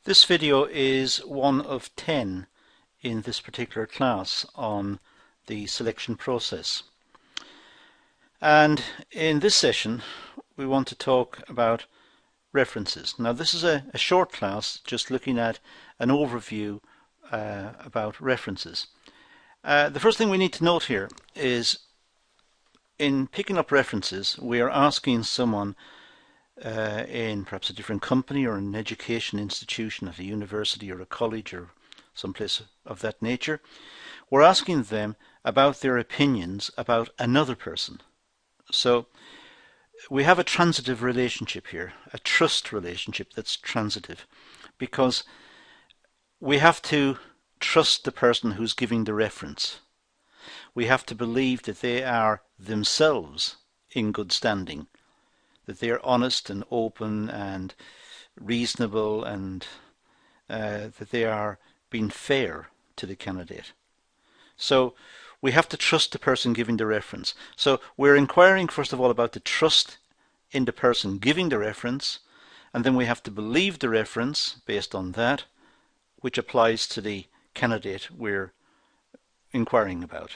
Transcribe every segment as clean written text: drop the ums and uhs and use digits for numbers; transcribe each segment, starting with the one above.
This video is one of 10 in this particular class on the selection process. And in this session we want to talk about references. Now this is a short class just looking at an overview about references. The first thing we need to note here is in picking up references we are asking someone in perhaps a different company or an education institution at a university or a college or someplace of that nature. We're asking them about their opinions about another person. So we have a transitive relationship here, a trust relationship that's transitive, because we have to trust the person who's giving the reference. We have to believe that they are themselves in good standing, that they are honest and open and reasonable, and that they are being fair to the candidate. So we have to trust the person giving the reference. So we're inquiring first of all about the trust in the person giving the reference, and then we have to believe the reference based on that, which applies to the candidate we're inquiring about.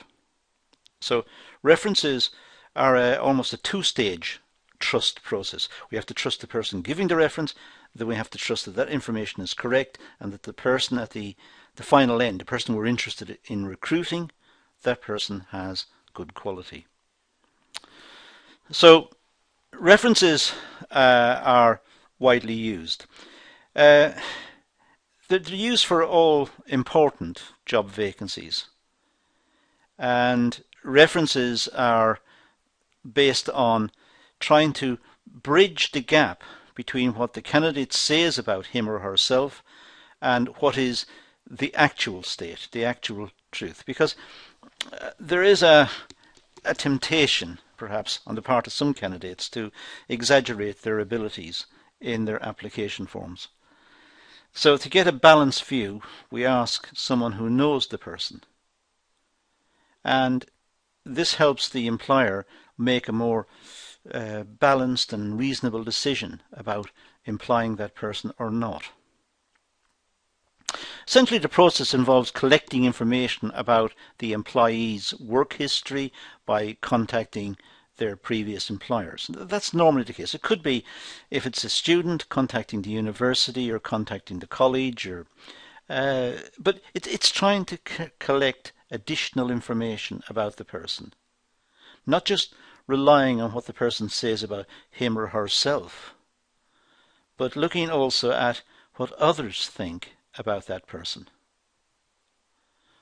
So references are almost a two-stage trust process. We have to trust the person giving the reference, then we have to trust that that information is correct, and that the person at the final end, the person we're interested in recruiting, that person has good quality. So references are widely used. They're used for all important job vacancies, and references are based on trying to bridge the gap between what the candidate says about him or herself and what is the actual state, the actual truth. Because there is a temptation, perhaps, on the part of some candidates to exaggerate their abilities in their application forms. So to get a balanced view, we ask someone who knows the person. And this helps the employer make a more balanced and reasonable decision about employing that person or not. Essentially, the process involves collecting information about the employee's work history by contacting their previous employers. That's normally the case. It could be, if it's a student, contacting the university or contacting the college, or but it's trying to collect additional information about the person, not just relying on what the person says about him or herself, but looking also at what others think about that person.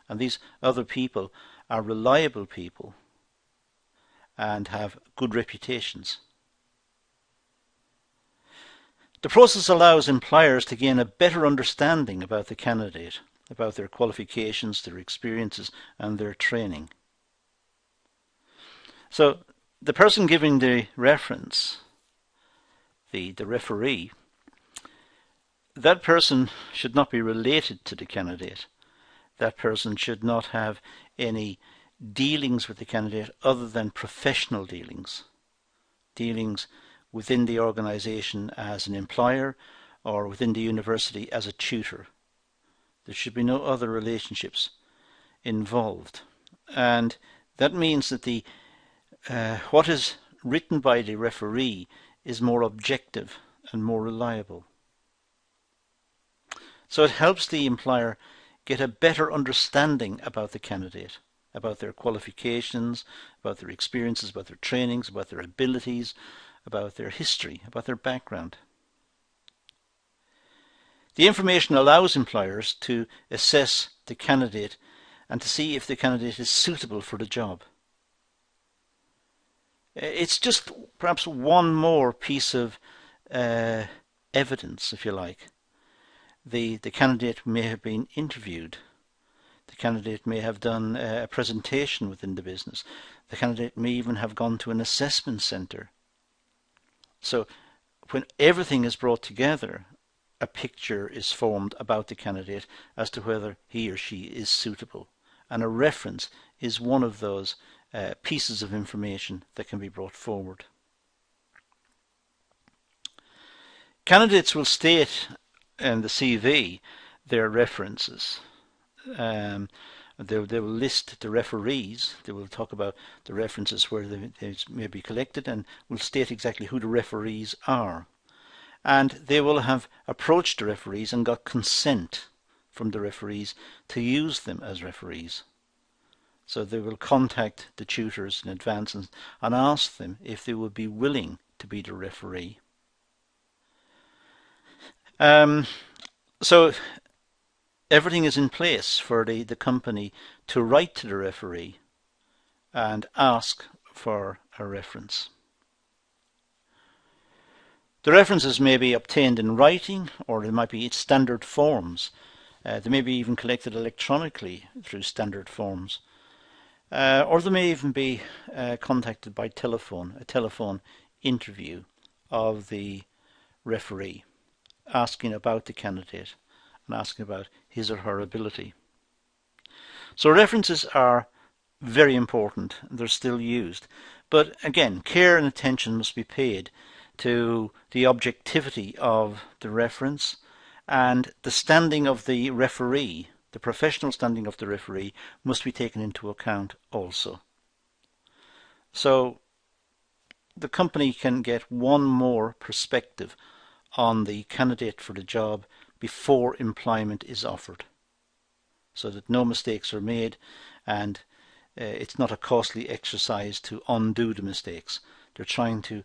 And these other people are reliable people and have good reputations. The process allows employers to gain a better understanding about the candidate, about their qualifications, their experiences, and their training. So the person giving the reference, the referee, that person should not be related to the candidate. That person should not have any dealings with the candidate other than professional dealings. Dealings within the organization as an employer or within the university as a tutor. There should be no other relationships involved. And that means that the what is written by the referee is more objective and more reliable. So it helps the employer get a better understanding about the candidate, about their qualifications, about their experiences, about their trainings, about their abilities, about their history, about their background. The information allows employers to assess the candidate and to see if the candidate is suitable for the job. It's just perhaps one more piece of evidence, if you like. The candidate may have been interviewed. The candidate may have done a presentation within the business. The candidate may even have gone to an assessment centre. So when everything is brought together, a picture is formed about the candidate as to whether he or she is suitable. And a reference is one of those pieces of information that can be brought forward. Candidates will state in the CV their references. They will list the referees. They will talk about the references where they may be collected, and will state exactly who the referees are. And they will have approached the referees and got consent from the referees to use them as referees. So they will contact the tutors in advance and ask them if they would be willing to be the referee. So everything is in place for the company to write to the referee and ask for a reference. The references may be obtained in writing, or they might be standard forms. They may be even collected electronically through standard forms. Or they may even be contacted by telephone, a telephone interview of the referee, asking about the candidate and asking about his or her ability. So references are very important. They're still used. But again, care and attention must be paid to the objectivity of the reference, and the standing of the referee, the professional standing of the referee, must be taken into account also. So the company can get one more perspective on the candidate for the job before employment is offered, so that no mistakes are made, and it's not a costly exercise to undo the mistakes. They're trying to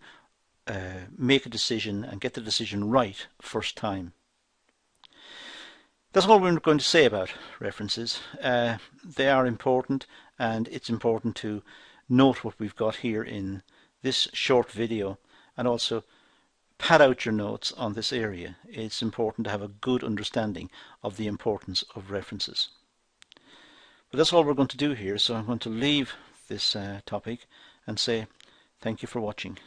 make a decision and get the decision right first time. That's all we're going to say about references. They are important, and it's important to note what we've got here in this short video, and also pad out your notes on this area. It's important to have a good understanding of the importance of references. But that's all we're going to do here, so I'm going to leave this topic and say thank you for watching.